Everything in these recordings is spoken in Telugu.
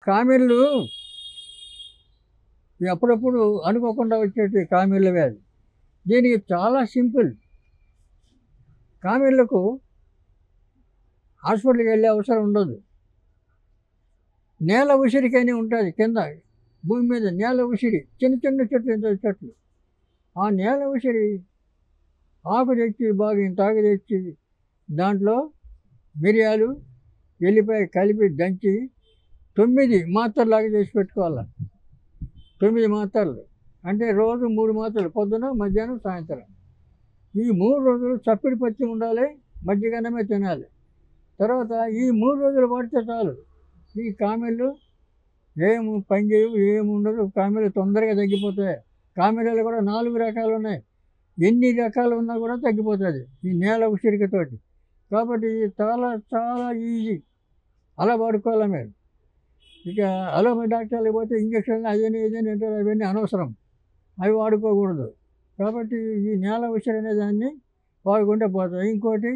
కామెర్లు అప్పుడప్పుడు అనుకోకుండా వచ్చేటి కామెర్ల వ్యాధి. దీనికి చాలా సింపుల్. కామెర్లకు హాస్పిటల్కి వెళ్ళే అవసరం ఉండదు. నేల ఉసిరికని ఉంటుంది కింద భూమి మీద. నేల ఉసిరి చిన్న చిన్న చెట్లు, ఇంత చెట్లు. ఆ నేల ఉసిరి ఆకు తెచ్చి బాగా ఇంత ఆకు తెచ్చి దాంట్లో మిరియాలు, ఎల్లిపాయ కలిపి దంచి 9 మాత్రలాగా చేసి పెట్టుకోవాలి. 9 మాత్రలు అంటే రోజు 3 మాత్రలు, పొద్దున, మధ్యాహ్నం, సాయంత్రం. ఈ 3 రోజులు చప్పిడి పచ్చి ఉండాలి, మజ్జిగన్నమే తినాలి. తర్వాత ఈ 3 రోజులు వాడితే చాలు. ఈ కామెర్లు ఏమి పని చేయవు, ఏమి ఉండదు. కామెర్లు తొందరగా తగ్గిపోతాయి. కామెర్లు కూడా 4 రకాలు ఉన్నాయి. ఎన్ని రకాలు ఉన్నా కూడా తగ్గిపోతుంది ఈ నేల ఉసిరికతోటి. కాబట్టి ఇది చాలా చాలా ఈజీ. అలా వాడుకోవాలి మీరు. ఇక అలోపతి డాక్టర్లు పోతే ఇంజక్షన్లు అదని ఇదని అంటారు. అవన్నీ అనవసరం, అవి వాడుకోకూడదు. కాబట్టి ఈ నేల ఉసిరి అనే దాన్ని వాడుకుంటే పోతుంది. ఇంకోటి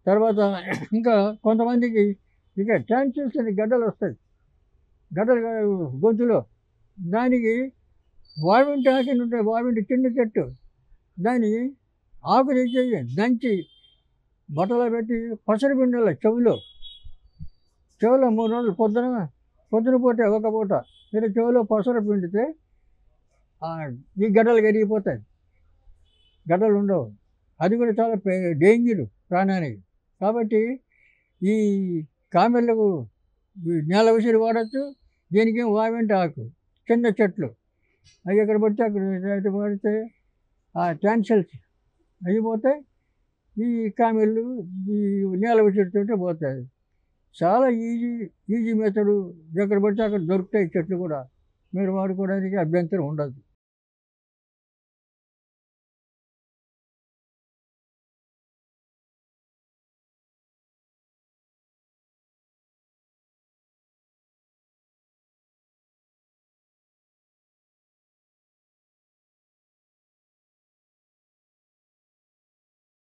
తర్వాత ఇంకా కొంతమందికి ఇక టాన్సిల్స్ అని గడ్డలు వస్తాయి, గడ్డలు గొంతులో. దానికి వావింటి ఆకుని ఉంటాయి, వావింటి చిన్న చెట్టు. దాన్ని ఆకు తెచ్చి దంచి బట్టలో పెట్టి పసరు పిండాలి చెవిలో 3 రోజులు. పొద్దున పూట ఒక పూట మీరు చెవిలో పసరు పిండితే ఈ గడ్డలు కరిగిపోతాయి, గడ్డలు ఉండవు. అది కూడా చాలా డేంజరు ప్రాణానికి. కాబట్టి ఈ కామెర్లకు నేల ఉసిరి వాడచ్చు. దీనికి వావింటి ఆకు చిన్న చెట్లు అవి ఎక్కడ పడితే అక్కడ పడితే ఆ టాన్సిల్స్ అయిపోతాయి. ఈ కామెర్లు ఈ నేల ఉసిరితోటే పోతాయి. చాలా ఈజీ మెథడు. ఎక్కడ పడితే అక్కడ దొరుకుతాయి చెట్లు కూడా. మీరు వాడుకోవడానికి అభ్యంతరం ఉండదు.